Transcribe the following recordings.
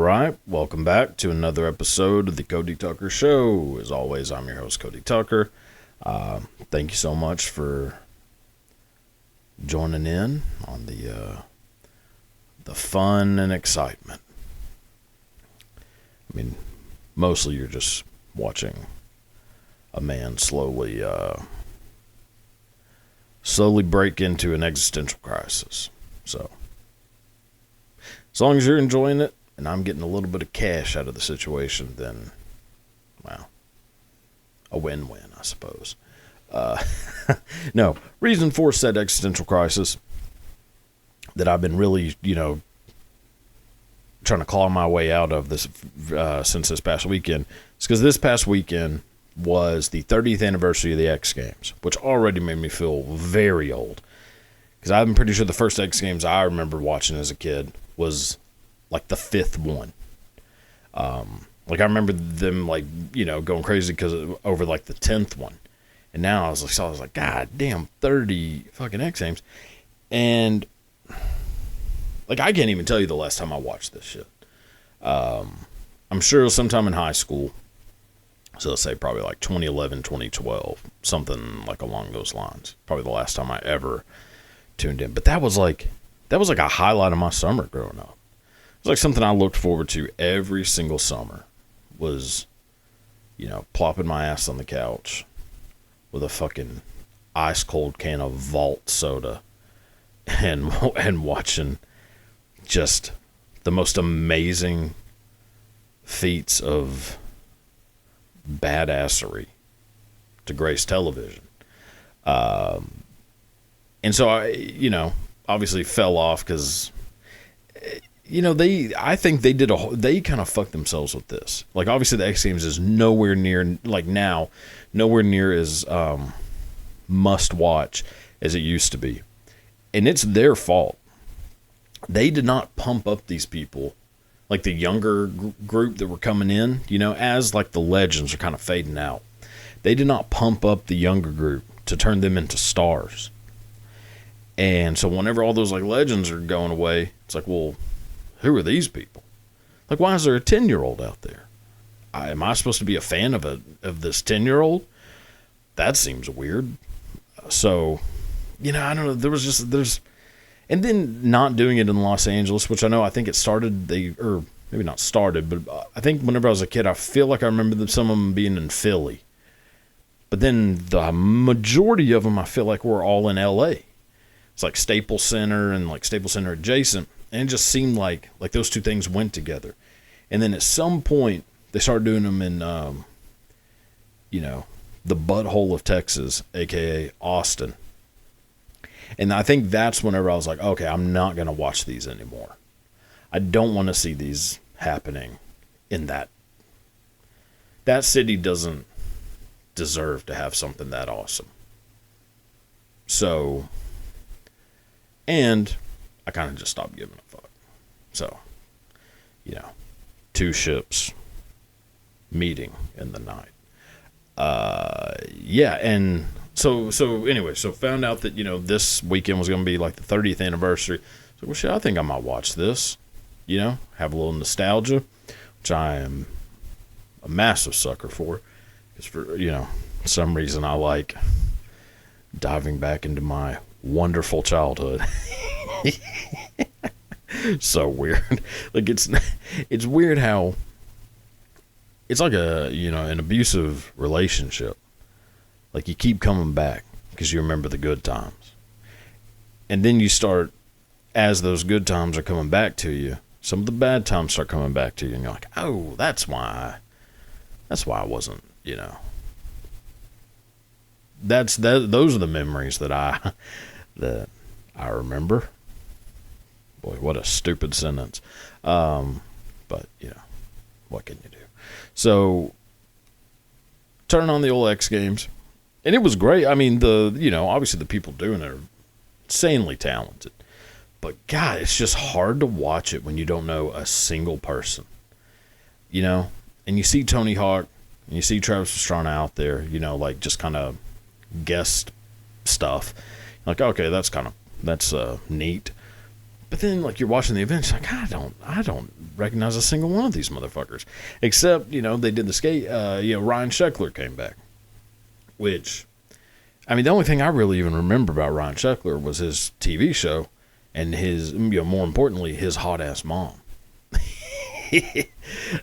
right, welcome back to another episode of the Cody Tucker Show. As always, I'm your host, Cody Tucker. Thank you so much for joining in on the fun and excitement. I mean, mostly you're just watching a man slowly break into an existential crisis. So, as long as you're enjoying it, and I'm getting a little bit of cash out of the situation, then, well, a win-win, I suppose. No, reason for said existential crisis that I've been really, trying to claw my way out of this since this past weekend is because this past weekend was the 30th anniversary of the X Games, which already made me feel very old. Because I'm pretty sure the first X Games I remember watching as a kid was like the 5th one. I remember them going crazy because over like the 10th one. And now I was like, God damn, 30 fucking X Games. And I can't even tell you the last time I watched this shit. I'm sure it was sometime in high school. So let's say probably like 2011, 2012, something like along those lines. Probably the last time I ever tuned in. But that was like a highlight of my summer growing up. It was like something I looked forward to every single summer was, plopping my ass on the couch with a fucking ice cold can of Vault soda and watching just the most amazing feats of badassery to grace television. And so I, obviously fell off because, I think they kind of fucked themselves with this. Like, obviously the X Games is nowhere near, nowhere near as must watch as it used to be. And it's their fault. They did not pump up these people, like the younger group that were coming in, as like the legends are kind of fading out. They did not pump up the younger group to turn them into stars. And so whenever all those like legends are going away, it's like, well, who are these people? Like, why is there a 10-year-old out there? Am I supposed to be a fan of this 10-year-old? That seems weird. So, I don't know. There's, and then not doing it in Los Angeles, which I think it started, or maybe not started, but I think whenever I was a kid, I feel like I remember some of them being in Philly. But then the majority of them, I feel like were all in LA. It's like Staples Center and like Staples Center adjacent. And it just seemed like those two things went together. And then at some point, they started doing them in, the butthole of Texas, a.k.a. Austin. And I think that's whenever I was like, okay, I'm not going to watch these anymore. I don't want to see these happening in that. That city doesn't deserve to have something that awesome. So, and I kind of just stopped giving a fuck. So, two ships meeting in the night. And so found out that, this weekend was going to be like the 30th anniversary. So, well, shit, I think I might watch this, have a little nostalgia, which I am a massive sucker for. Because for, some reason I like diving back into my wonderful childhood. So weird. Like, it's weird how it's like an abusive relationship. Like, you keep coming back because you remember the good times. And then you start, as those good times are coming back to you, some of the bad times start coming back to you, and you're like, oh, that's why I wasn't, those are the memories that I remember. Boy, what a stupid sentence. But, what can you do? So, turning on the old X Games, and it was great. I mean, obviously the people doing it are insanely talented. But, God, it's just hard to watch it when you don't know a single person. And you see Tony Hawk, and you see Travis Pastrana out there, just kind of guest stuff. Like, okay, that's neat. But then, like, you're watching the events, like, I don't recognize a single one of these motherfuckers. Except, you know, they did the skate, Ryan Sheckler came back. Which, I mean, the only thing I really even remember about Ryan Sheckler was his TV show and his, more importantly, his hot-ass mom.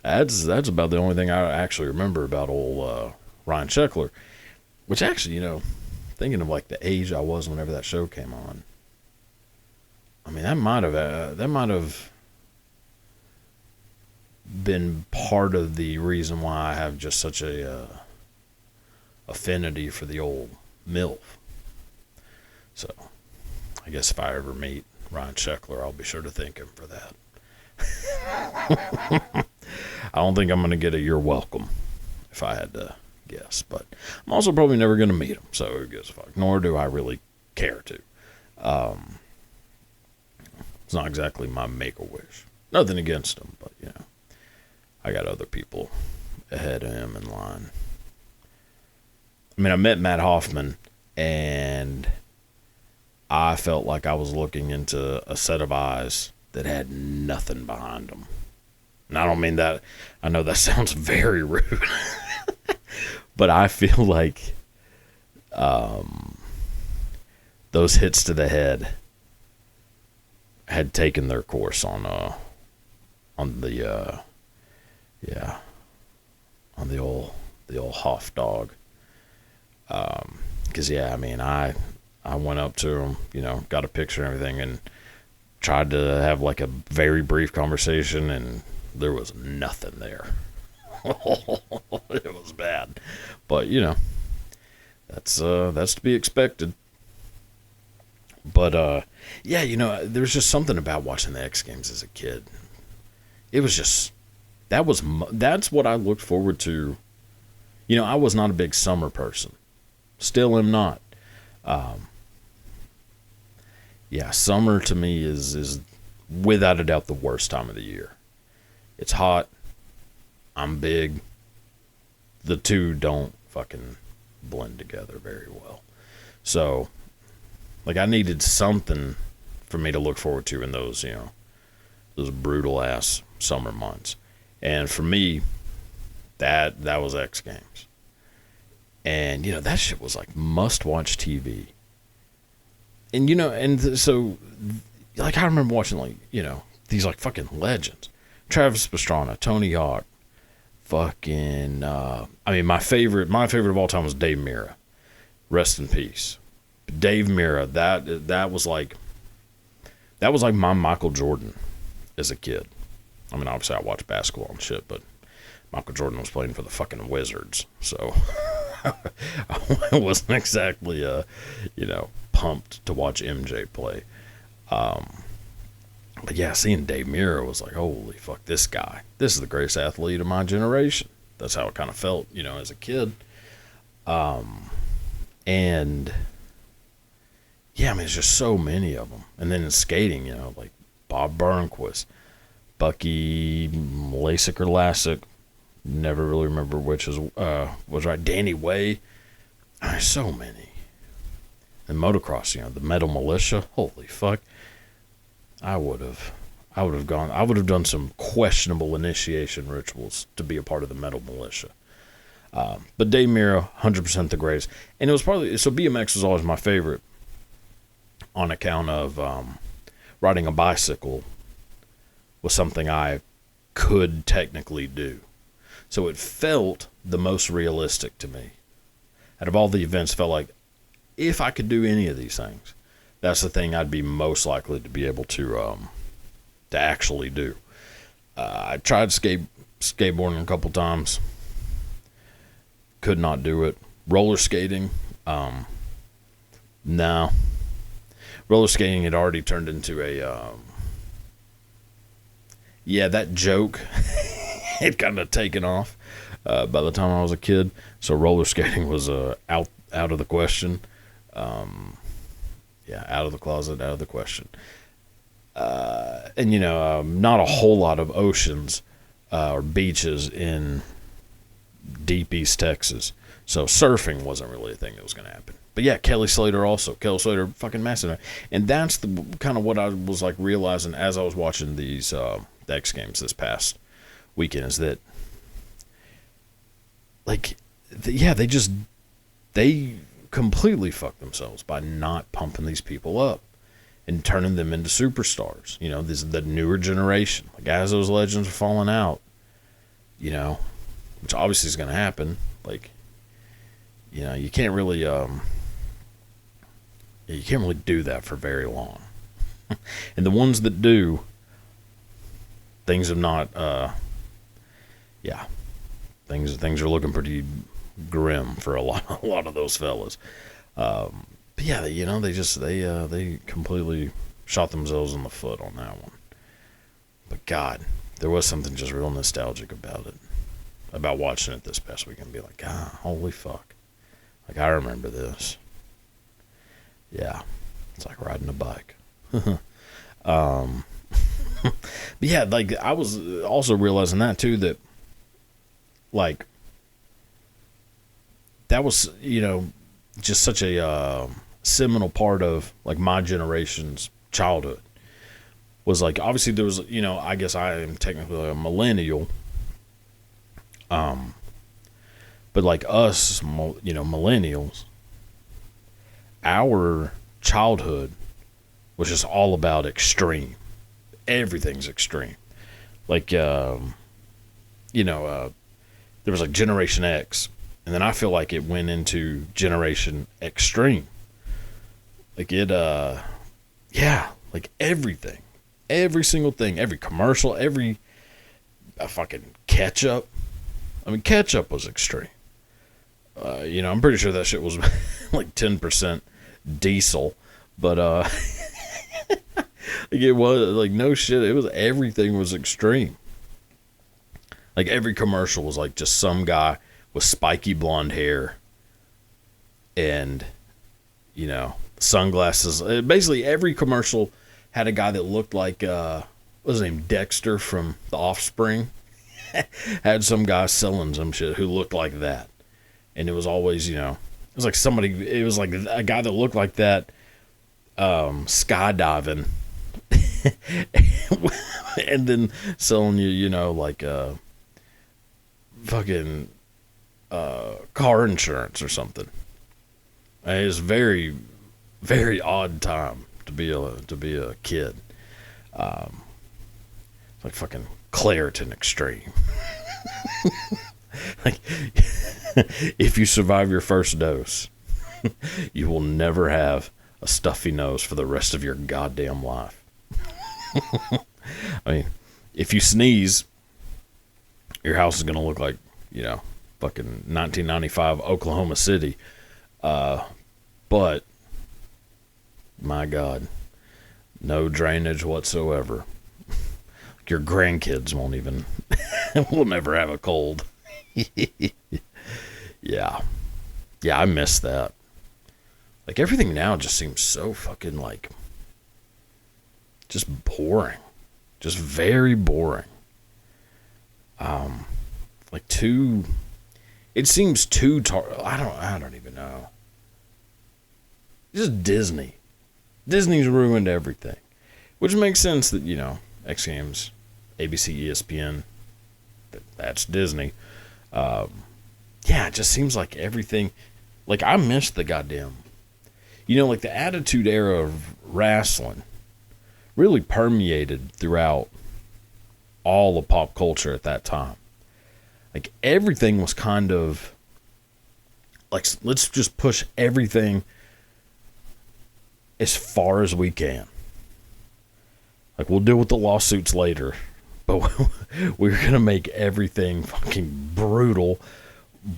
That's about the only thing I actually remember about old Ryan Sheckler. Which actually, thinking of, like, the age I was whenever that show came on, I mean, that might have been part of the reason why I have just such a affinity for the old MILF. So, I guess if I ever meet Ryan Sheckler, I'll be sure to thank him for that. I don't think I'm going to get a "you're welcome" if I had to guess, but I'm also probably never going to meet him, so who gives a fuck? Nor do I really care to. It's not exactly my make-a-wish. Nothing against him, but, I got other people ahead of him in line. I mean, I met Matt Hoffman, and I felt like I was looking into a set of eyes that had nothing behind them. And I don't mean that, I know that sounds very rude, but I feel like those hits to the head had taken their course on the old Hoff dog. Because I mean, I went up to him, got a picture and everything, and tried to have like a very brief conversation, and there was nothing there. It was bad, but that's to be expected. But there's just something about watching the X Games as a kid. It was just that's what I looked forward to. I was not a big summer person. Still am not. Summer to me is without a doubt the worst time of the year. It's hot. I'm big. The two don't fucking blend together very well. So, like, I needed something for me to look forward to in those, those brutal ass summer months. And for me, that was X Games. And, that shit was like must-watch TV. And, so, like, I remember watching, like, these, like, fucking legends. Travis Pastrana, Tony Hawk, fucking, my favorite of all time was Dave Mirra. Rest in peace. Dave Mirra, that was like my Michael Jordan as a kid. I mean, obviously I watched basketball and shit, but Michael Jordan was playing for the fucking Wizards, so I wasn't exactly, pumped to watch MJ play. But yeah, seeing Dave Mirra was like, holy fuck, this guy. This is the greatest athlete of my generation. That's how it kind of felt, as a kid. And yeah, I mean, there's just so many of them. And then in skating, like Bob Burnquist, Bucky Lasik or Lassick, never really remember which was right. Danny Way. I mean, so many. And motocross, the Metal Militia. Holy fuck. I would have done some questionable initiation rituals to be a part of the Metal Militia. But Dave Mirra, 100% the greatest. And it was so BMX was always my favorite on account of riding a bicycle was something I could technically do. So it felt the most realistic to me. Out of all the events, felt like if I could do any of these things, that's the thing I'd be most likely to be able to actually do. I tried skateboarding a couple times. Could not do it. Roller skating, no. Roller skating had already turned into that joke had kind of taken off by the time I was a kid. So roller skating was out of the question. Out of the closet, out of the question. And not a whole lot of oceans or beaches in deep East Texas. So surfing wasn't really a thing that was going to happen. But yeah, Kelly Slater fucking massive. And that's the kind of what I was like realizing as I was watching these the X Games this past weekend, is that like they completely fucked themselves by not pumping these people up and turning them into superstars. You know, this is the newer generation. Like, as those legends are falling out, you know, which obviously is going to happen. Like, you know, you can't really do that for very long. And the ones that do, things have not, things are looking pretty grim for a lot of those fellas. But yeah, you know, they completely shot themselves in the foot on that one. But God, there was something just real nostalgic about it, about watching it this past weekend and be like, ah, holy fuck. Like, I remember this. Yeah. It's like riding a bike. But yeah, like, I was also realizing that too, that like, that was, you know, just such a seminal part of like my generation's childhood. Was like, obviously there was, you know, I guess I am technically a millennial. But like us, you know, millennials, our childhood was just all about extreme. Everything's extreme. Like, you know, there was like Generation X, and then I feel like it went into Generation Extreme. Like it, yeah, like everything, every single thing, every commercial, every fucking ketchup. I mean, ketchup was extreme. You know, I'm pretty sure that shit was like 10% diesel, but like it was like, no shit. It was, everything was extreme. Like every commercial was like just some guy with spiky blonde hair and, you know, sunglasses. Basically every commercial had a guy that looked like, what was his name? Dexter from The Offspring. Had some guy selling some shit who looked like that. And it was always, you know, it was like somebody, it was like a guy that looked like that, skydiving. And then selling you, you know, like, fucking, car insurance or something. It was very, very odd time to be a kid. Like fucking Claritin Extreme. Like, if you survive your first dose, you will never have a stuffy nose for the rest of your goddamn life. I mean, if you sneeze, your house is going to look like, you know, fucking 1995 Oklahoma City. But, my God, no drainage whatsoever. Your grandkids won't even, will never have a cold. Yeah. Yeah, I miss that. Like, everything now just seems so fucking, like, just boring. Just very boring. Like, it seems too, I don't even know. Just Disney. Disney's ruined everything. Which makes sense that, you know, X Games, ABC, ESPN, that's Disney. Yeah, it just seems like everything, like, I miss the goddamn, you know, like the Attitude Era of wrestling really permeated throughout all of pop culture at that time. Like, everything was kind of like, let's just push everything as far as we can. Like, we'll deal with the lawsuits later, but we're going to make everything fucking brutal,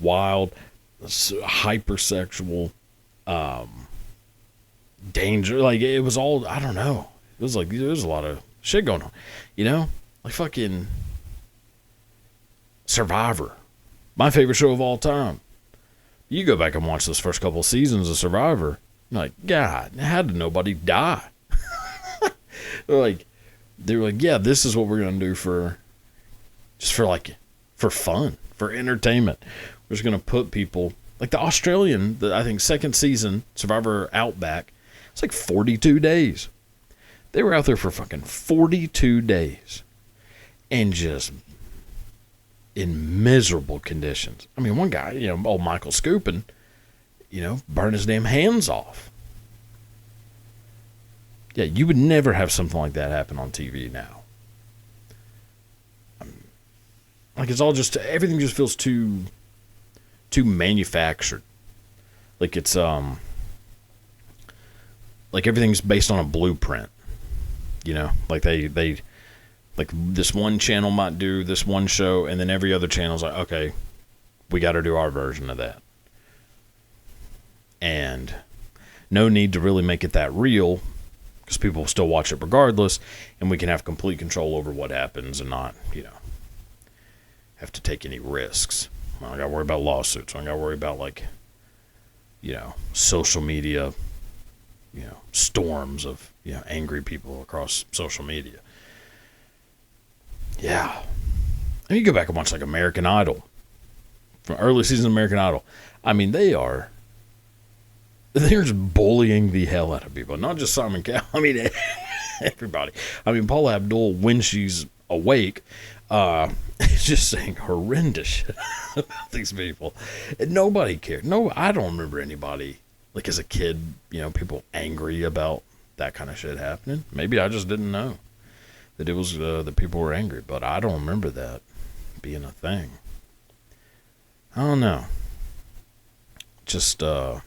wild, hypersexual, danger. Like, it was all, I don't know. It was like, there was a lot of shit going on, you know? Like fucking Survivor, my favorite show of all time. You go back and watch those first couple of seasons of Survivor, you're like, God, how did nobody die? They were like, yeah, this is what we're going to do for fun, for entertainment. We're just going to put people Like the Australian, I think second season, Survivor Outback, it's like 42 days. They were out there for fucking 42 days. And just in miserable conditions. I mean, one guy, old Michael Scoopin, burned his damn hands off. Yeah, you would never have something like that happen on TV now. Like, it's all just, everything just feels too manufactured. Like it's, like everything's based on a blueprint. Like they like this one channel might do this one show, and then every other channel's like, okay, we got to do our version of that. And no need to really make it that real, because people will still watch it regardless, and we can have complete control over what happens and not, have to take any risks. I don't got to worry about lawsuits. I don't got to worry about, like, social media, storms of, angry people across social media. Yeah. And you go back and watch, like, American Idol. From early season of American Idol. I mean, they're just bullying the hell out of people. Not just Simon Cowell. I mean, everybody. I mean, Paula Abdul, when she's awake, is just saying horrendous shit about these people. And nobody cared. No, I don't remember anybody, like as a kid, people angry about that kind of shit happening. Maybe I just didn't know that it was that people were angry, but I don't remember that being a thing. I don't know. Just like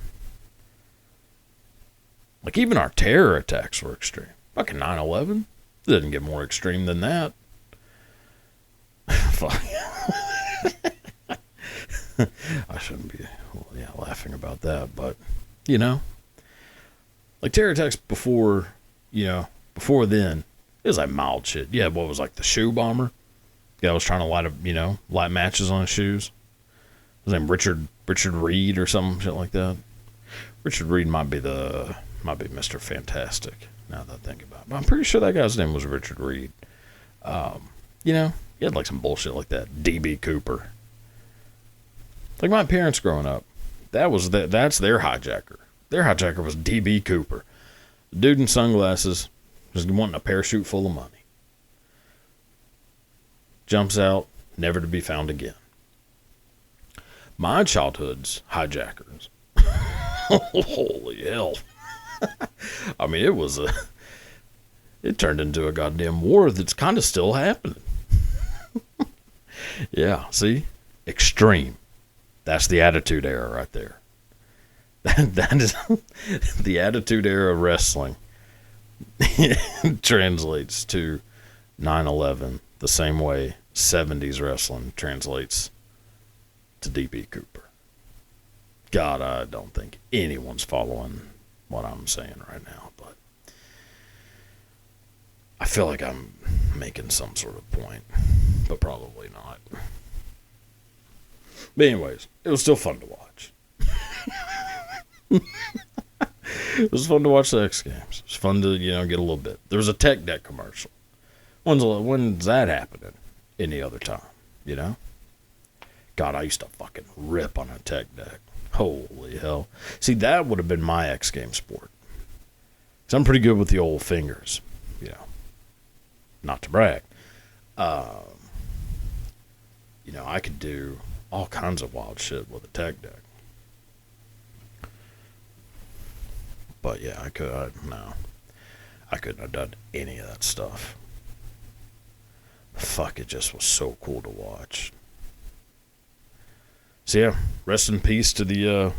even our terror attacks were extreme. Fucking 9/11 didn't get more extreme than that. Fuck. I shouldn't be laughing about that, but like terror attacks before then, it was like mild shit. Yeah, what was like the shoe bomber? Guy was trying to light matches on his shoes. His name Richard Reed or some shit like that. Richard Reed might be Mr. Fantastic, now that I think about it. But I'm pretty sure that guy's name was Richard Reed. He had like some bullshit like that. D.B. Cooper. Like my parents growing up, that's their hijacker. Their hijacker was D.B. Cooper. The dude in sunglasses was wanting a parachute full of money. Jumps out, never to be found again. My childhood's hijackers. Holy hell. I mean, it turned into a goddamn war that's kind of still happening. Yeah, see? Xtreme. That's the Attitude Era right there. That is the Attitude Era of wrestling. Translates to 9/11 the same way 70s wrestling translates to D.B. Cooper. God, I don't think anyone's following what I'm saying right now, but I feel like I'm making some sort of point, but probably not. But anyways, it was still fun to watch. It was fun to watch the X Games. It was fun to, get a little bit. There was a tech deck commercial. When's that happening any other time, God, I used to fucking rip on a tech deck. Holy hell. See, that would have been my X Game sport. Because I'm pretty good with the old fingers, Not to brag. I could do all kinds of wild shit with a tech deck. But yeah, I couldn't have done any of that stuff. Fuck, it just was so cool to watch. So yeah, rest in peace to the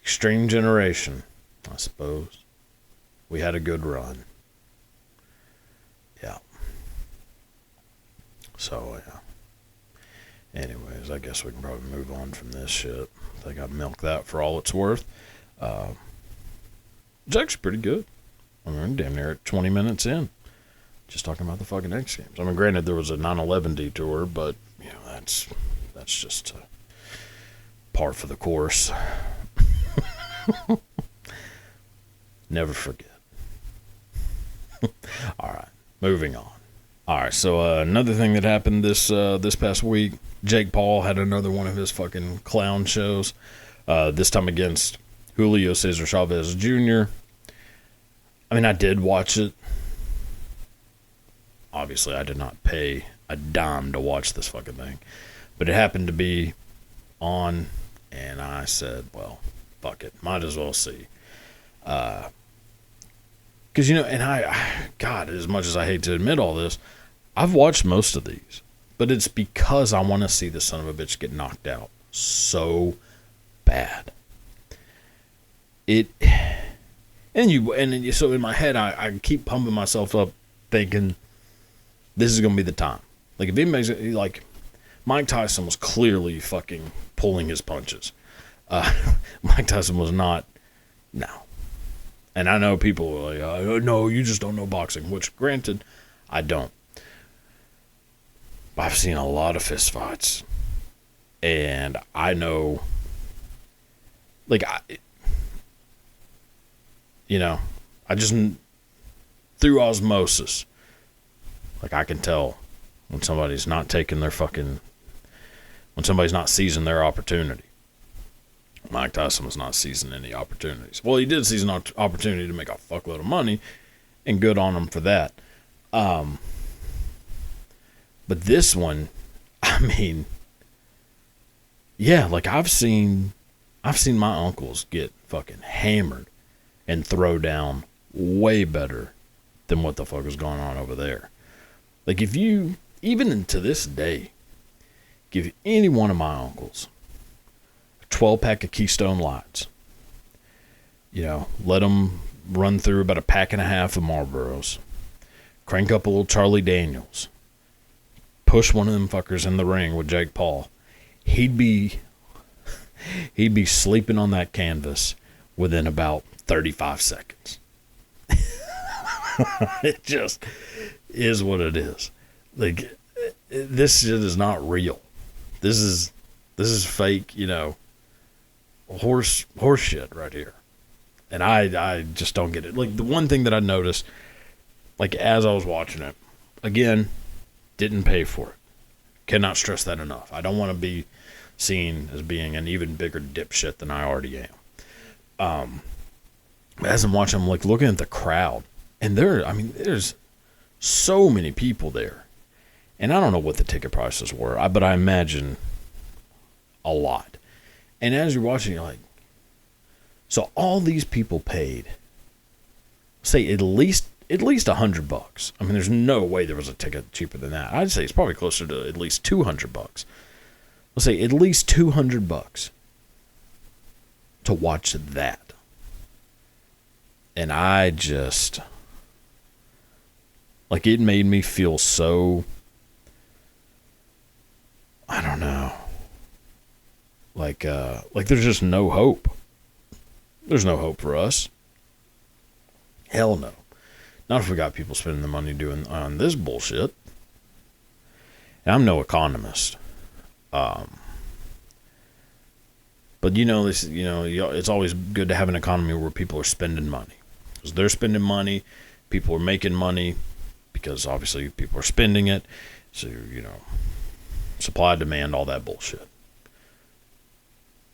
Xtreme generation, I suppose. We had a good run. Yeah. So yeah. Anyways, I guess we can probably move on from this shit. I think I've milked that for all it's worth. It's actually pretty good. I mean, I'm damn near at 20 minutes in. Just talking about the fucking X Games. I mean, granted, there was a 9/11 detour, but, that's just par for the course. Never forget. All right, moving on. All right, so another thing that happened this past week, Jake Paul had another one of his fucking clown shows. This time against Julio Cesar Chavez Jr. I mean, I did watch it. Obviously, I did not pay a dime to watch this fucking thing, but it happened to be on, and I said, well, fuck it, might as well see. Because, and God, as much as I hate to admit all this, I've watched most of these, but it's because I want to see the son of a bitch get knocked out so bad. So in my head, I keep pumping myself up thinking this is going to be the time. Like, if anybody's, like, Mike Tyson was clearly fucking pulling his punches. Mike Tyson was not, no. And I know people are like, no, you just don't know boxing, which, granted, I don't. I've seen a lot of fist fights, and I know, like, I just, through osmosis, like, I can tell when somebody's not taking their when somebody's not seizing their opportunity. Mike Tyson was not seizing any opportunities. Well, he did seize an opportunity to make a fuckload of money, and good on him for that. But this one, I mean, yeah, like I've seen my uncles get fucking hammered and throw down way better than what the fuck is going on over there. Like, if you, even to this day, give any one of my uncles a 12-pack of Keystone Lights, let them run through about a pack and a half of Marlboros, crank up a little Charlie Daniels, push one of them fuckers in the ring with Jake Paul, he'd be sleeping on that canvas within about 35 seconds. It just is what it is. Like, this shit is not real. This is fake, horse shit right here. And I just don't get it. Like, the one thing that I noticed, like, as I was watching it, again, didn't pay for it. Cannot stress that enough. I don't want to be seen as being an even bigger dipshit than I already am. As I'm watching, I'm like looking at the crowd, and there's so many people there, and I don't know what the ticket prices were, but I imagine a lot. And as you're watching, you're like, so all these people paid, say at least $100. I mean, there's no way there was a ticket cheaper than that. I'd say it's probably closer to at least $200. Let's say at least $200 to watch that. And I just, like, it made me feel so, I don't know, like there's just no hope. There's no hope for us. Hell no. Not if we got people spending the money doing on this bullshit. And I'm no economist. But it's always good to have an economy where people are spending money. Because they're spending money, people are making money, because obviously people are spending it. So, supply, demand, all that bullshit.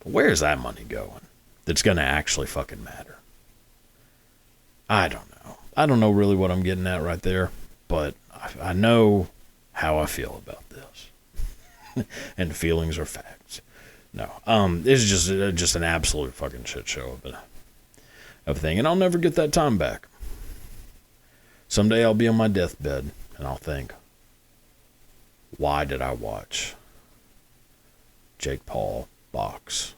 But where is that money going that's going to actually fucking matter? I don't know. I don't know really what I'm getting at right there, but I know how I feel about this. And feelings are facts. No, it's just an absolute fucking shit show of a thing, and I'll never get that time back. Someday I'll be on my deathbed, and I'll think, why did I watch Jake Paul box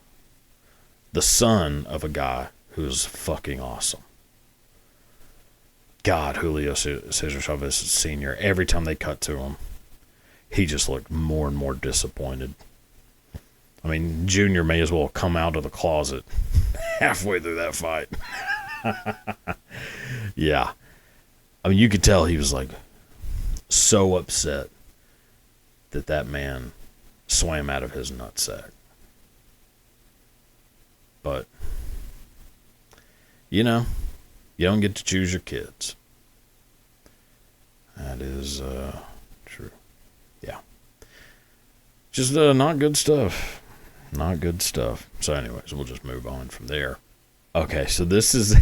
the son of a guy who's fucking awesome? God, Julio Cesar Chavez Sr., every time they cut to him, he just looked more and more disappointed. I mean, Junior may as well come out of the closet halfway through that fight. Yeah. I mean, you could tell he was, like, so upset that man swam out of his nutsack. But, you don't get to choose your kids. That is true. Yeah. Just not good stuff. Not good stuff. So anyways, we'll just move on from there. Okay, so this is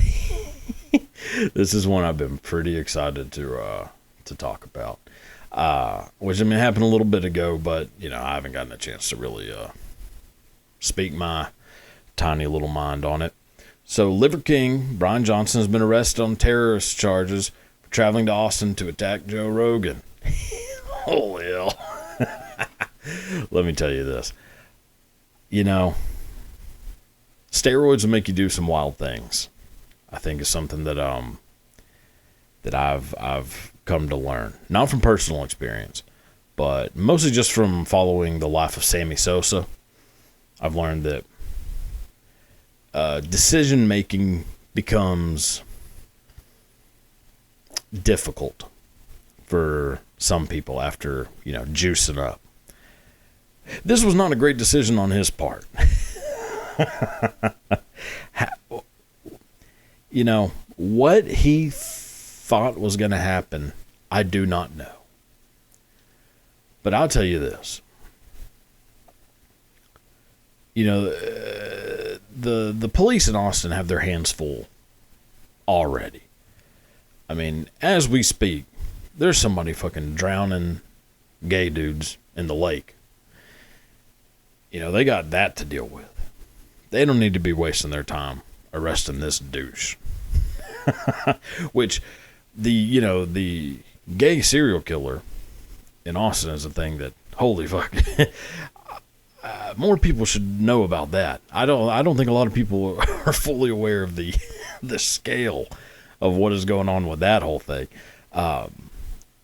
this is one I've been pretty excited to talk about. Which I mean happened a little bit ago, but you know, I haven't gotten a chance to really speak my tiny little mind on it. So Liver King Brian Johnson has been arrested on terrorist charges for traveling to Austin to attack Joe Rogan. Holy hell. Let me tell you this. You know, steroids will make you do some wild things. I think is something that I've come to learn. Not from personal experience, but mostly just from following the life of Sammy Sosa. I've learned that decision making becomes difficult for some people after, you know, juicing up. This was not a great decision on his part. You know, what he thought was going to happen, I do not know. But I'll tell you this. You know, the police in Austin have their hands full already. I mean, as we speak, there's somebody fucking drowning gay dudes in the lake. You know, they got that to deal with. They don't need to be wasting their time arresting this douche. Which, the gay serial killer in Austin is a thing that, holy fuck, more people should know about that. I don't think a lot of people are fully aware of the scale of what is going on with that whole thing.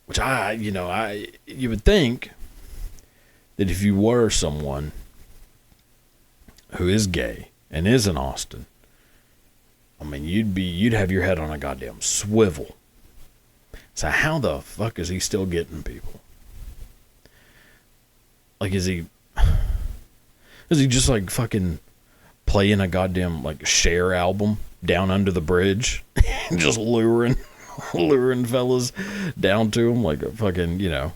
Which you would think that if you were someone who is gay and is in Austin, I mean, you'd have your head on a goddamn swivel. So how the fuck is he still getting people? Like, is he just like fucking playing a goddamn like Cher album down under the bridge, just luring fellas down to him like a fucking, you know,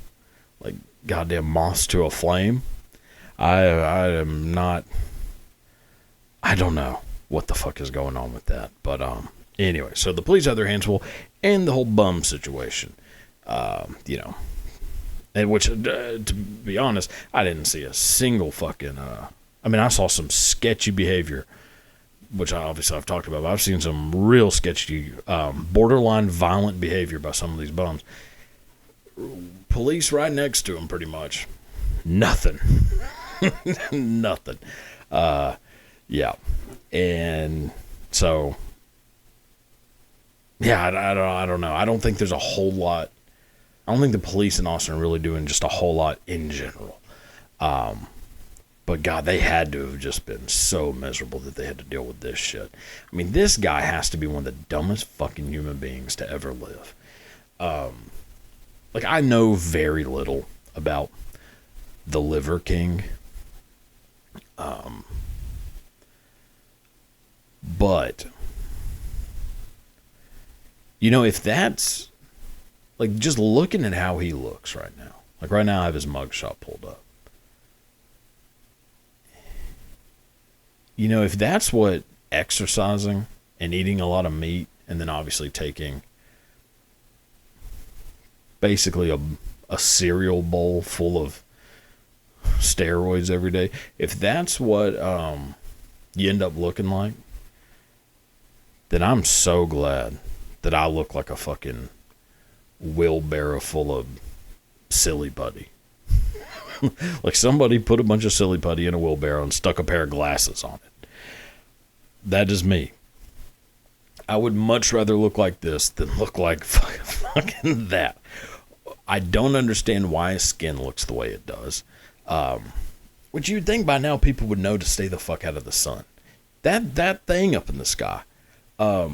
like goddamn moths to a flame? I am not. I don't know what the fuck is going on with that. But anyway, so the police have their hands full, and the whole bum situation. You know, and which to be honest, I didn't see a single fucking. I mean, I saw some sketchy behavior, which I've talked about. But I've seen some real sketchy, borderline violent behavior by some of these bums. Police right next to them, pretty much. Nothing. Nothing. Yeah. And so, yeah, I don't know. I don't think there's a whole lot. I don't think the police in Austin are really doing just a whole lot in general. But God, they had to have just been so miserable that they had to deal with this shit. I mean, this guy has to be one of the dumbest fucking human beings to ever live. Like, I know very little about the Liver King. But, you know, if that's, like, just looking at how he looks right now. Like, right now I have his mugshot pulled up. You know, if that's what exercising and eating a lot of meat and then obviously taking basically a cereal bowl full of steroids every day, if that's what you end up looking like, then I'm so glad that I look like a fucking wheelbarrow full of silly putty. Like somebody put a bunch of silly putty in a wheelbarrow and stuck a pair of glasses on it. That is me. I would much rather look like this than look like fucking that. I don't understand why his skin looks the way it does. Which you'd think by now people would know to stay the fuck out of the sun. That thing up in the sky. Like,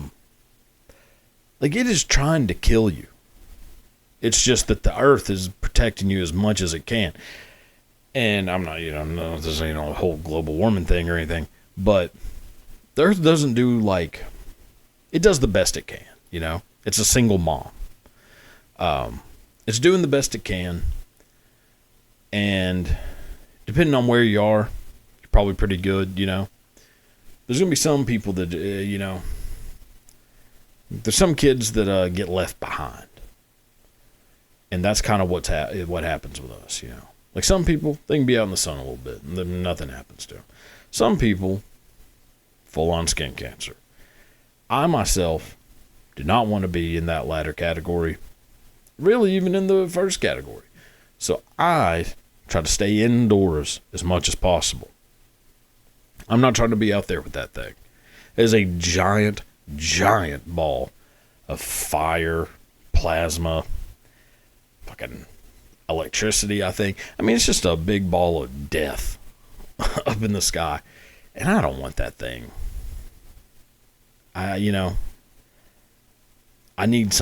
it is trying to kill you. It's just that the earth is protecting you as much as it can. And I'm not, no, this ain't a whole global warming thing or anything, but the earth doesn't do like, it does the best it can, It's a single mom. it's doing the best it can. And depending on where you are, you're probably pretty good, you know. There's going to be some people that, you know, there's some kids that get left behind. And that's kind of what happens with us, you know. Like some people, they can be out in the sun a little bit and then nothing happens to them. Some people, full-on skin cancer. I myself do not want to be in that latter category, really even in the first category. So I try to stay indoors as much as possible. I'm not trying to be out there with that thing. It is a giant, giant ball of fire, plasma, fucking electricity, I think. I mean, it's just a big ball of death up in the sky. And I don't want that thing. You know, I need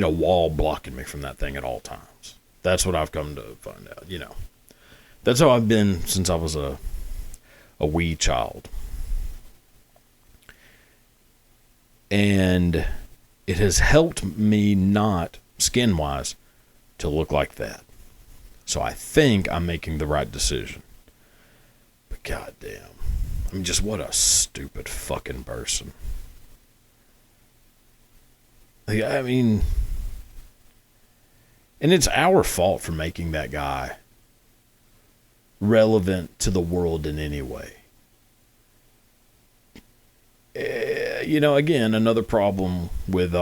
a wall blocking me from that thing at all times. That's what I've come to find out, you know. That's how I've been since I was a wee child. And it has helped me not, skin-wise, to look like that. So I think I'm making the right decision. But goddamn. I mean, just what a stupid fucking person. Like, I mean, and it's our fault for making that guy relevant to the world in any way. You know, again, another problem with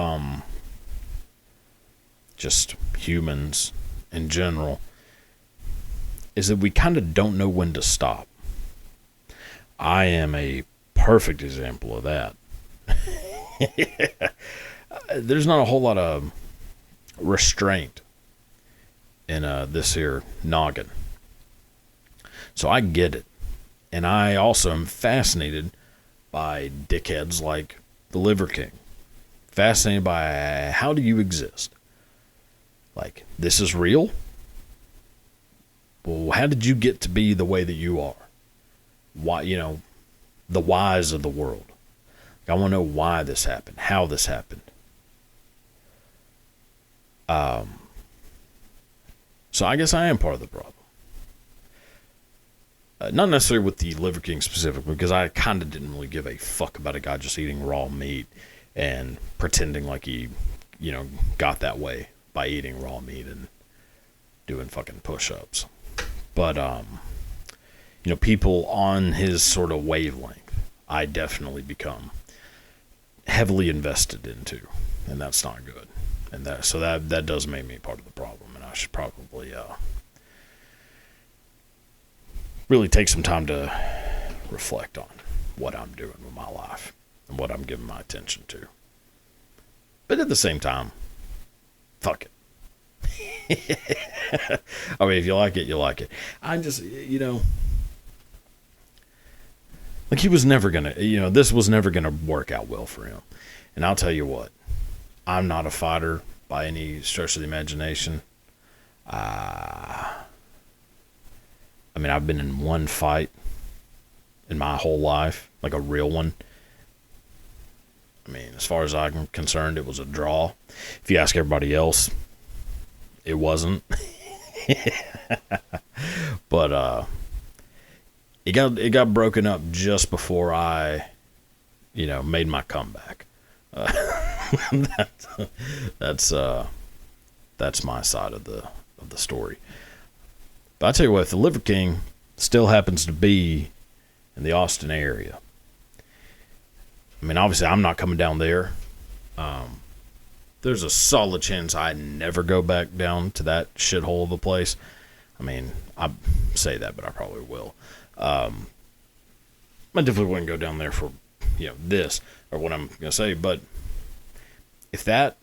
just humans in general is that we kind of don't know when to stop. I am a perfect example of that. There's not a whole lot of restraint in this here noggin. So I get it. And I also am fascinated by dickheads like the Liver King. Fascinated by how do you exist? Like, this is real? Well, how did you get to be the way that you are? Why, you know, the whys of the world. I want to know why this happened, how this happened. So I guess I am part of the problem. Not necessarily with the Liver King specifically, because I kind of didn't really give a fuck about a guy just eating raw meat and pretending like he, you know, got that way by eating raw meat and doing fucking push-ups. But, you know, people on his sort of wavelength, I definitely become heavily invested into, and that's not good. And that does make me part of the problem, and I should probably really take some time to reflect on what I'm doing with my life and what I'm giving my attention to. But at the same time, fuck it. I mean, if you like it, you like it. I just, you know, like he was never going to, you know, this was never going to work out well for him. And I'll tell you what, I'm not a fighter by any stretch of the imagination. I mean, I've been in one fight in my whole life, like a real one. I mean, as far as I'm concerned, it was a draw. If you ask everybody else, it wasn't. But it got broken up just before I, you know, made my comeback. That's my side of the story. But I tell you what, if the Liver King still happens to be in the Austin area, I mean, obviously I'm not coming down there. There's a solid chance I never go back down to that shithole of a place. I mean, I say that, but I probably will. I definitely wouldn't go down there for, you know, this or what I'm going to say. But if that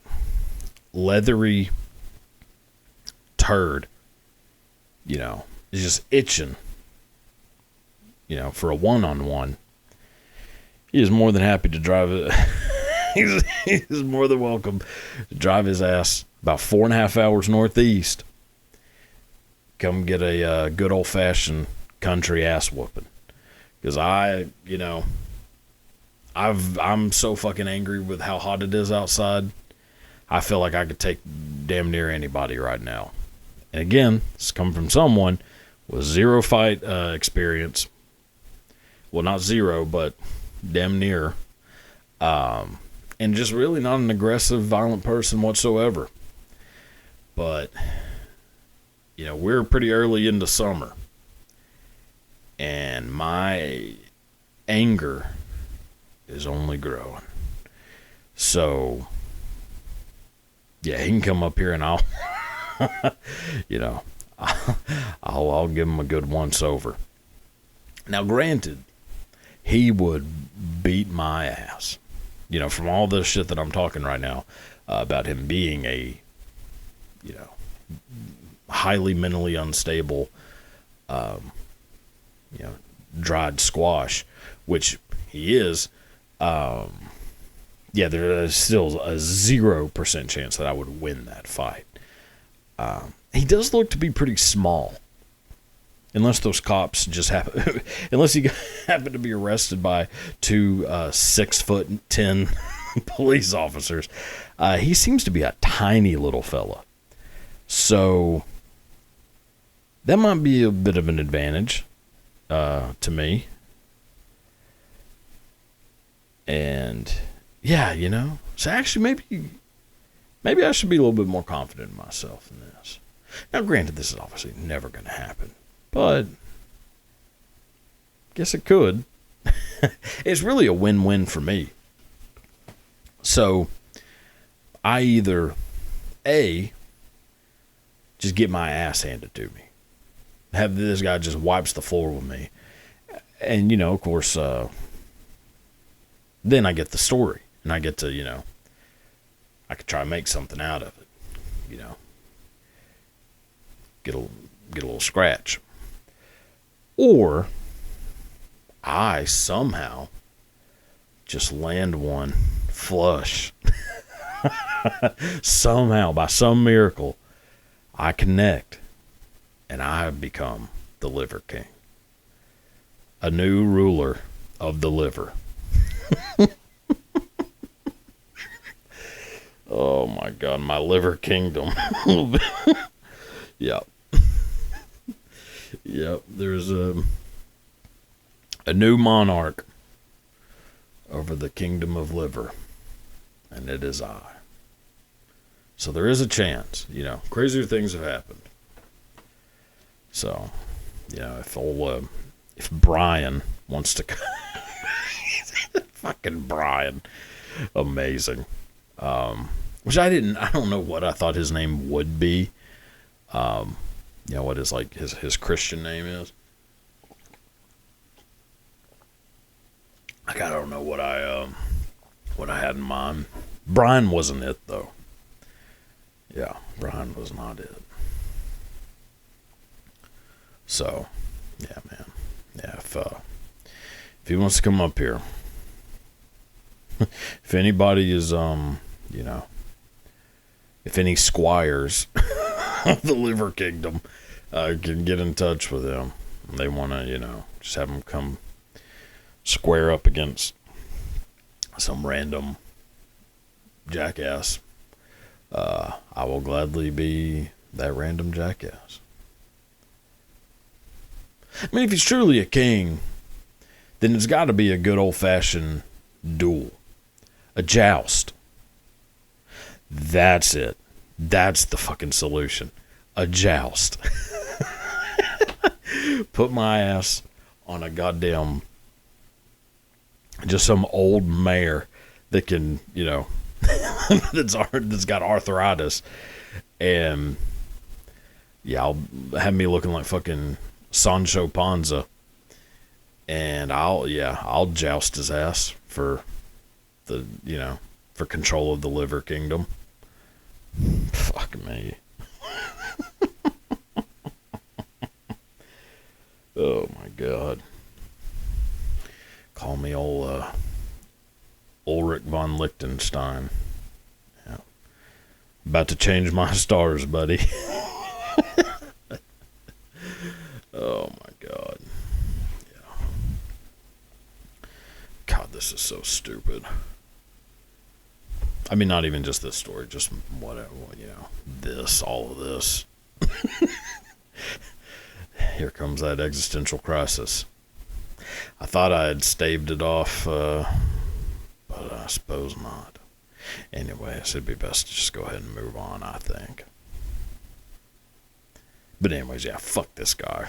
leathery turd, you know, is just itching, you know, for a one-on-one, he is more than happy to drive it. He's more than welcome to drive his ass about 4.5 hours northeast. Come get a good old-fashioned country ass whooping. Because I'm so fucking angry with how hot it is outside. I feel like I could take damn near anybody right now. And again, it's coming from someone with zero fight experience. Well, not zero, but damn near. And just really not an aggressive, violent person whatsoever. But, we're pretty early into summer. And my anger is only growing. So, yeah, he can come up here and I'll, I'll give him a good once over. Now, granted, he would beat my ass. From all this shit that I'm talking right now about him being a, highly mentally unstable, dried squash, which he is. Yeah, there is still a 0% chance that I would win that fight. He does look to be pretty small. Unless those cops just happen, unless he happened to be arrested by two 6'10" police officers, he seems to be a tiny little fella. So that might be a bit of an advantage to me. And yeah, so actually maybe I should be a little bit more confident in myself in this. Now, granted, this is obviously never going to happen. But guess it could. It's really a win-win for me. So I either A, just get my ass handed to me. Have this guy just wipes the floor with me. And, of course, then I get the story. And I get to, I could try to make something out of it. Get a little scratch. Or I somehow just land one flush. Somehow, by some miracle, I connect and I become the Liver King. A new ruler of the liver. Oh my God, my liver kingdom. Yep. Yep, there's a new monarch over the kingdom of liver, and it is I. So there is a chance, crazier things have happened. So, if Brian wants to, fucking Brian, amazing. Which I don't know what I thought his name would be. What his Christian name is. I don't know what I had in mind. Brian wasn't it though. Yeah, Brian was not it. So, yeah, man. Yeah, if he wants to come up here, if anybody is if any squires of the Liver Kingdom can get in touch with him, they want to, just have him come square up against some random jackass, I will gladly be that random jackass. I mean, if he's truly a king, then it's got to be a good old-fashioned duel. A joust. That's it. That's the fucking solution. A joust. Put my ass on a goddamn, just some old mare that can, that's got arthritis. And yeah, I'll have me looking like fucking Sancho Panza. And I'll joust his ass for the, for control of the Liver Kingdom. Fuck me. Oh my God. Call me old Ulrich von Liechtenstein. Yeah. About to change my stars, buddy. Oh my God. Yeah. God, this is so stupid. I mean, not even just this story, just whatever, all of this. Here comes that existential crisis. I thought I had staved it off, but I suppose not. Anyways, it'd be best to just go ahead and move on, I think. But anyways, yeah, fuck this guy.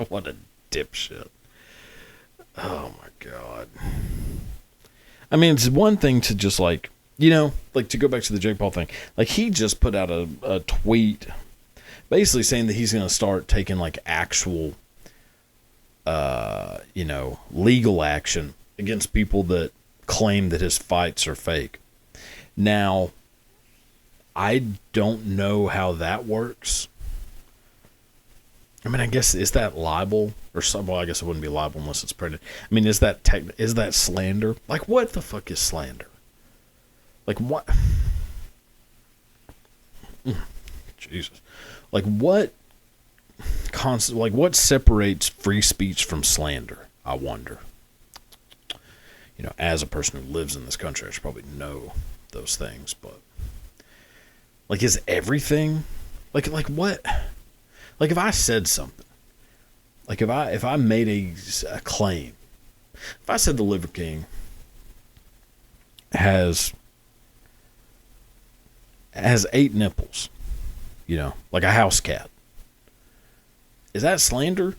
What a dipshit. Oh my God. I mean, it's one thing to just like to go back to the Jake Paul thing. Like, he just put out a tweet basically saying that he's going to start taking like actual, legal action against people that claim that his fights are fake. Now, I don't know how that works. I mean, I guess, is that libel or something? Well, I guess it wouldn't be libel unless it's printed. I mean, is that slander? Like, what the fuck is slander? Like, what? Jesus. Like, what separates free speech from slander? I wonder. As a person who lives in this country, I should probably know those things, but like, is everything like what? Like, if I said something, like if I made a claim, if I said the Liver King has 8 nipples, like a house cat, is that slander?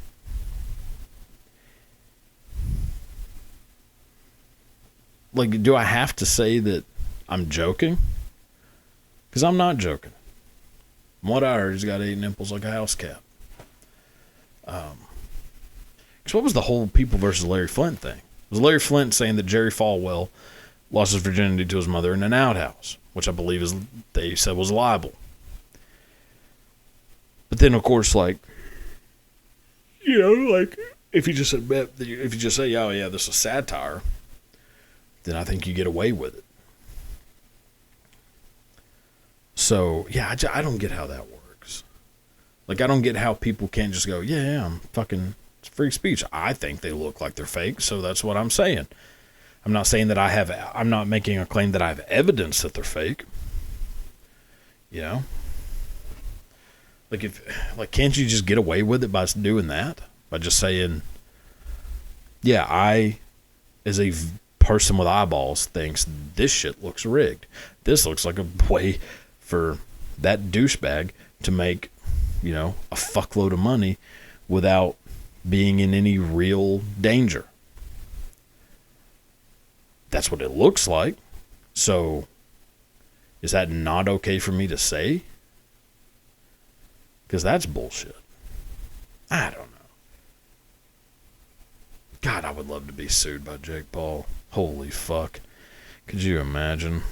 Like, do I have to say that I'm joking? Because I'm not joking. From what I heard, he's got 8 nipples like a house cat. Because what was the whole People versus Larry Flint thing? Was Larry Flint saying that Jerry Falwell lost his virginity to his mother in an outhouse, which I believe they said was libel. But then, of course, like, if you just say, oh yeah, this is satire, then I think you get away with it. So, yeah, I don't get how that works. Like, I don't get how people can't just go, yeah, I'm fucking, it's free speech. I think they look like they're fake, so that's what I'm saying. I'm not saying that I'm not making a claim that I have evidence that they're fake. Like, can't you just get away with it by doing that? By just saying, yeah, I, as a person with eyeballs, thinks this shit looks rigged. This looks like a way for that douchebag to make, a fuckload of money without being in any real danger. That's what it looks like. So, is that not okay for me to say? Because that's bullshit. I don't know. God, I would love to be sued by Jake Paul. Holy fuck. Could you imagine?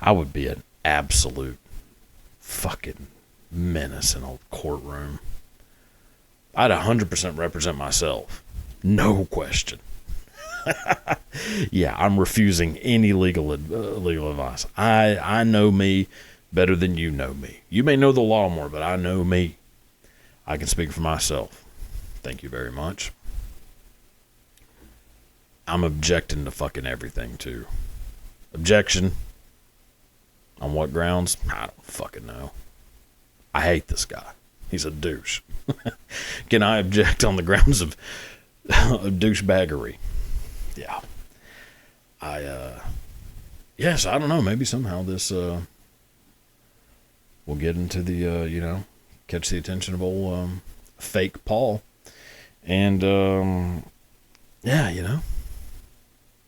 I would be an absolute fucking menace in a courtroom. I'd 100% represent myself. No question. Yeah, I'm refusing any legal advice. I know me better than you know me. You may know the law more, but I know me. I can speak for myself. Thank you very much. I'm objecting to fucking everything, too. Objection. On what grounds? I don't fucking know. I hate this guy. He's a douche. Can I object on the grounds of douchebaggery? Yeah. Yes, I don't know. Maybe somehow this will get into the, catch the attention of old fake Paul. And, yeah,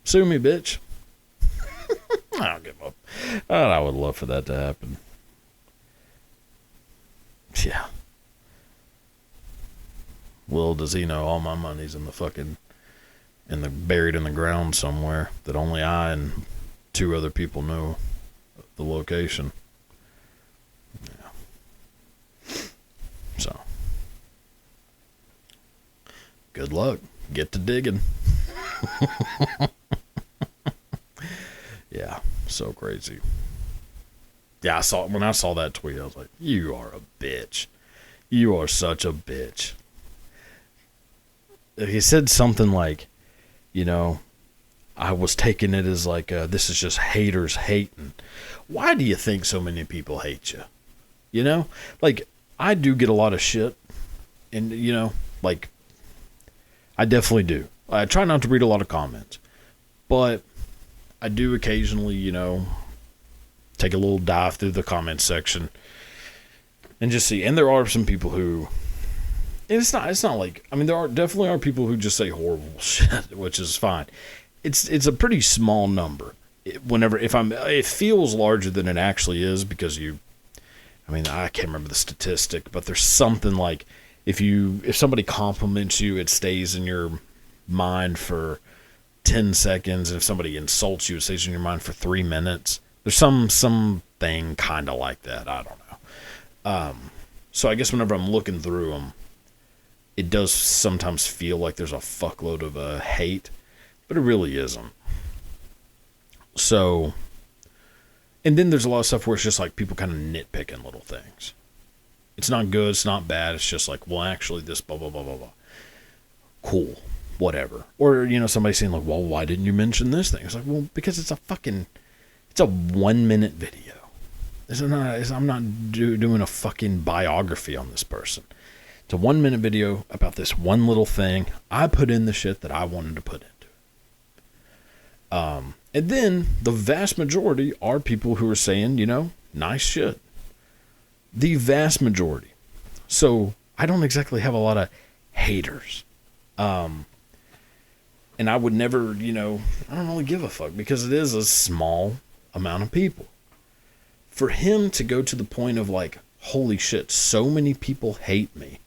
sue me, bitch. I don't give up. I would love for that to happen. Yeah. Little does he know all my money's in the buried in the ground somewhere that only I and 2 other people know the location. Yeah. So, good luck. Get to digging. Yeah, so crazy. Yeah, when I saw that tweet, I was like, you are a bitch. You are such a bitch. He said something like, I was taking it as like, this is just haters hating. Why do you think so many people hate you? You know, like, I do get a lot of shit, and, you know, like, I definitely do. I try not to read a lot of comments, but I do occasionally, you know, take a little dive through the comments section and just see. And there are some people who, and it's not like, I mean, there definitely are people who just say horrible shit, which is fine. It's a pretty small number. It feels larger than it actually is, because I can't remember the statistic, but there's something like, if somebody compliments you, it stays in your mind for 10 seconds. And if somebody insults you, it stays in your mind for 3 minutes. There's something kind of like that. I don't know. So I guess whenever I'm looking through them, it does sometimes feel like there's a fuckload of hate, but it really isn't. So, and then there's a lot of stuff where it's just like people kind of nitpicking little things. It's not good, it's not bad, it's just like, well, actually this blah, blah, blah, blah, blah. Cool, whatever. Or, you know, somebody saying like, well, why didn't you mention this thing? It's like, well, because it's a 1-minute video. I'm not doing a fucking biography on this person. It's a 1-minute video about this one little thing. I put in the shit that I wanted to put into it. And then the vast majority are people who are saying, you know, nice shit. The vast majority. So I don't exactly have a lot of haters. And I would never, you know, I don't really give a fuck, because it is a small amount of people. For him to go to the point of like, holy shit, so many people hate me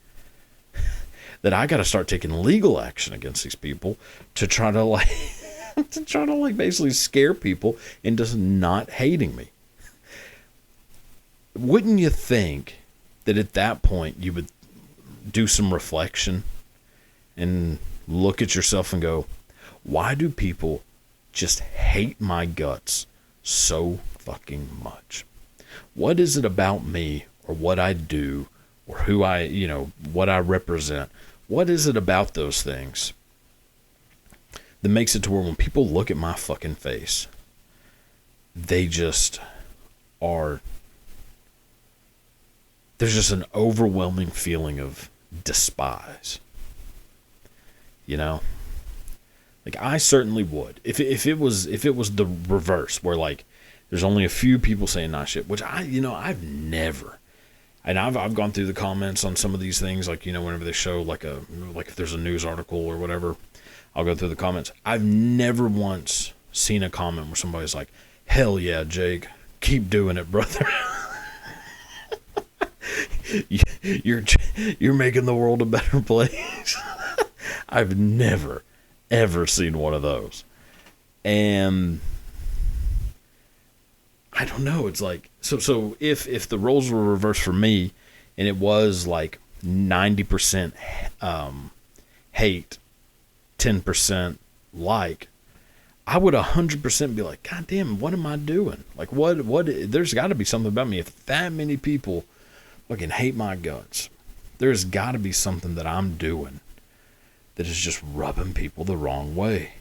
that I got to start taking legal action against these people to try to like, basically scare people into not hating me. Wouldn't you think that at that point you would do some reflection and look at yourself and go, why do people just hate my guts so fucking much? What is it about me, or what I do, or who I, you know, what I represent? What is it about those things that makes it to where when people look at my fucking face, they just are, there's just an overwhelming feeling of despise. You know? Like, I certainly would. If it was the reverse, where like there's only a few people saying nice shit, which I've never. And I've gone through the comments on some of these things, like, you know, whenever they show like if there's a news article or whatever, I'll go through the comments. I've never once seen a comment where somebody's like, hell yeah, Jake, keep doing it, brother. You're making the world a better place. I've never, ever seen one of those. And I don't know. It's like, so if the roles were reversed for me, and it was like 90% hate, 10% like, I would 100% be like, God damn, what am I doing? Like, what, there's got to be something about me. If that many people fucking hate my guts, there's got to be something that I'm doing that is just rubbing people the wrong way.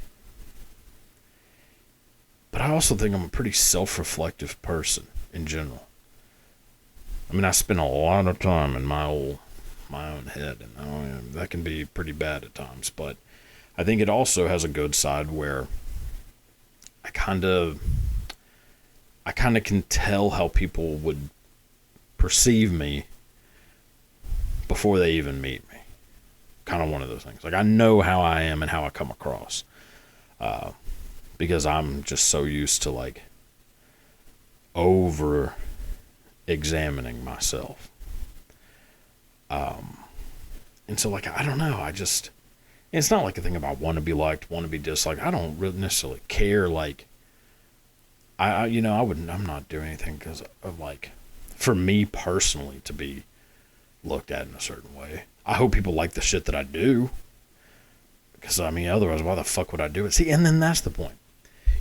But I also think I'm a pretty self-reflective person in general. I mean, I spend a lot of time in my own head, and that can be pretty bad at times. But I think it also has a good side where I kind of can tell how people would perceive me before they even meet me. Kind of one of those things. Like, I know how I am and how I come across. Because I'm just so used to like over examining myself. And so like, I don't know. It's not like a thing about want to be liked, want to be disliked. I don't really necessarily care. Like, I'm not doing anything because of like, for me personally to be looked at in a certain way. I hope people like the shit that I do. Because, I mean, otherwise, why the fuck would I do it? See, and then that's the point.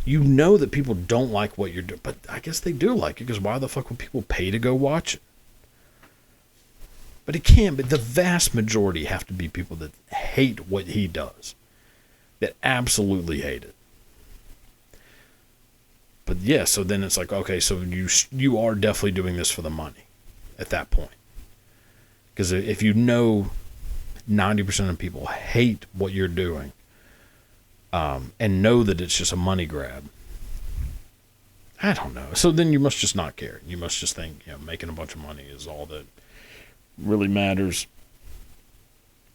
You know that people don't like what you're doing, but I guess they do like it, because why the fuck would people pay to go watch it? But it can't, but the vast majority have to be people that hate what he does. That absolutely hate it. But yeah, so then it's like, okay, so you are definitely doing this for the money at that point. Because if you know 90% of people hate what you're doing, and know that it's just a money grab, I don't know. So then you must just not care. You must just think, making a bunch of money is all that really matters.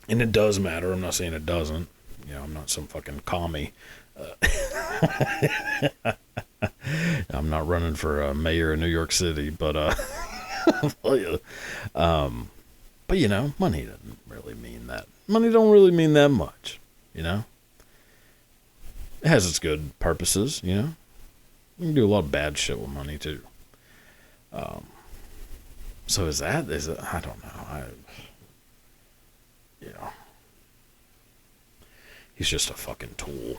And it does matter. I'm not saying it doesn't. I'm not some fucking commie. I'm not running for mayor of New York City, but money doesn't really mean that. Money don't really mean that much, It has its good purposes, You can do a lot of bad shit with money too. So is it? I don't know. He's just a fucking tool.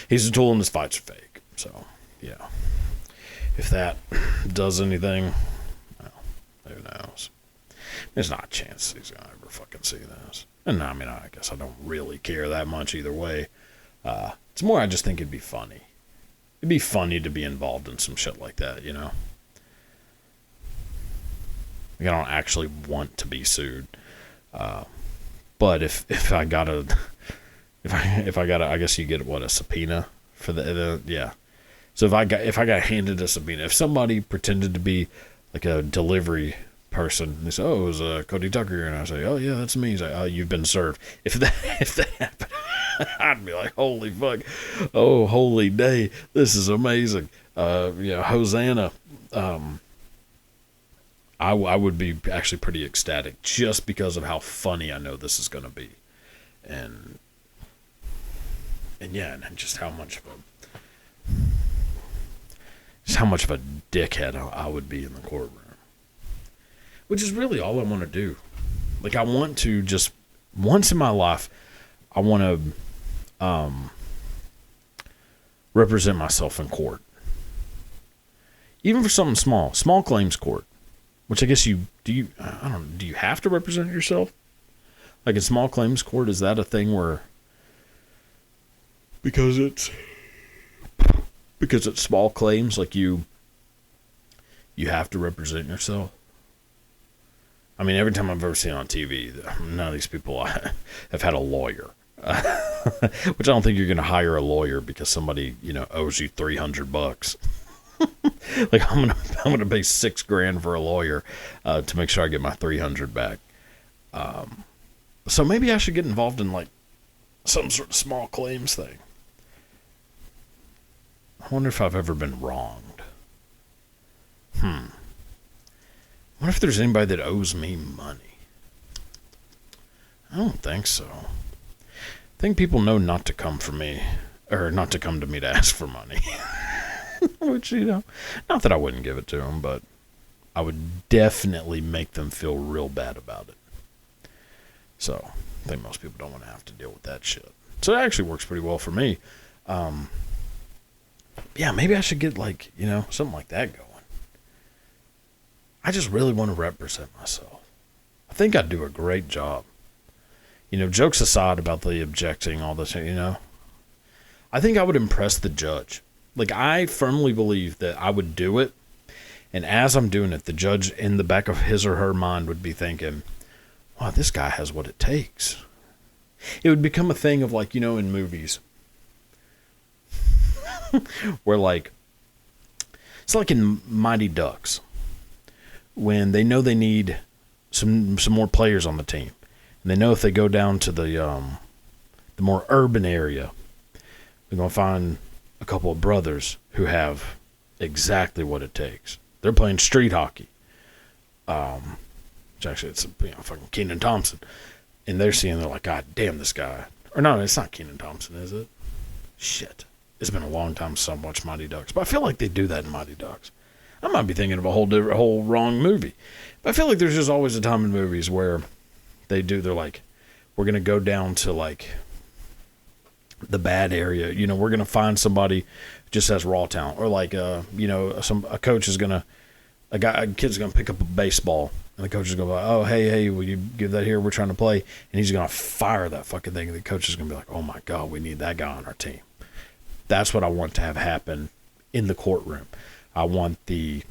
He's a tool and his fights are fake. So, yeah. If that does anything, well, who knows? There's not a chance he's going to ever fucking see this. And I mean, I guess I don't really care that much either way. It's more I just think it'd be funny. It'd be funny to be involved in some shit like that, Like I don't actually want to be sued. But if I gotta, I guess you get a subpoena for the yeah. So if I got handed a subpoena, if somebody pretended to be like a delivery person, they say, "Oh, it was Cody Tucker," and I say, "Oh yeah, that's me." He's like, "Oh, you've been served." If that happened, I'd be like, "Holy fuck! Oh, holy day! This is amazing!" Hosanna. I would be actually pretty ecstatic just because of how funny I know this is going to be, and just how much of a dickhead I would be in the courtroom, which is really all I want to do. Like, I want to just once in my life, I want to represent myself in court, even for something small claims court. Which I guess do you have to represent yourself? Like in small claims court, is that a thing where because it's small claims, like you have to represent yourself? I mean, every time I've ever seen on TV, none of these people have had a lawyer. Which I don't think you're going to hire a lawyer because somebody, owes you $300. Like I'm gonna pay $6,000 for a lawyer to make sure I get my $300 back. So maybe I should get involved in like some sort of small claims thing. I wonder if I've ever been wronged. I wonder if there's anybody that owes me money. I don't think so. I think people know not to come for me, or not to come to me to ask for money. Which, not that I wouldn't give it to them, but I would definitely make them feel real bad about it. So, I think most people don't want to have to deal with that shit. So, it actually works pretty well for me. Yeah, maybe I should get, something like that going. I just really want to represent myself. I think I'd do a great job. Jokes aside about the objecting, all this, I think I would impress the judge. Like, I firmly believe that I would do it, and as I'm doing it, the judge in the back of his or her mind would be thinking, wow, this guy has what it takes. It would become a thing of, in movies, where, it's like in Mighty Ducks, when they know they need some more players on the team, and they know if they go down to the more urban area, they're going to find a couple of brothers who have exactly what it takes. They're playing street hockey. Which actually it's fucking Kenan Thompson. And they're like, God damn this guy. Or no, it's not Kenan Thompson, is it? Shit. It's been a long time since I've watched Mighty Ducks. But I feel like they do that in Mighty Ducks. I might be thinking of a whole wrong movie. But I feel like there's just always a time in movies where they're like, we're going to go down to the bad area, we're going to find somebody who just has raw talent, or a coach is a kid's going to pick up a baseball, and the coach is going to be like, oh, hey, will you give that here? We're trying to play. And he's going to fire that fucking thing. And the coach is going to be like, oh my God, we need that guy on our team. That's what I want to have happen in the courtroom. I want the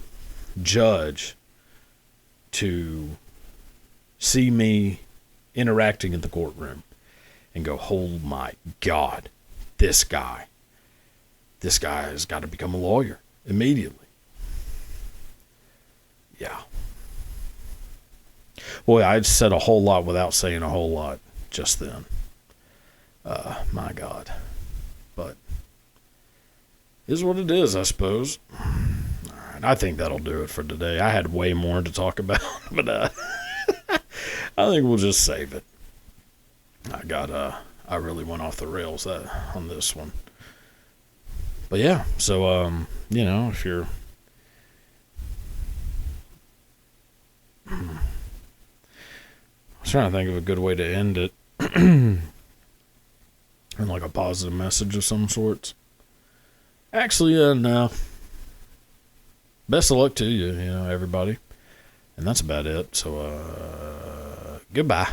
judge to see me interacting in the courtroom and go, oh my God, this guy has got to become a lawyer immediately. Yeah. Boy, I said a whole lot without saying a whole lot just then. My God. But is what it is, I suppose. All right, I think that'll do it for today. I had way more to talk about, but I think we'll just save it. I really went off the rails on this one. But yeah, so if you're I was trying to think of a good way to end it. And like a positive message of some sorts. Actually, no. Best of luck to you, everybody. And that's about it. So, goodbye.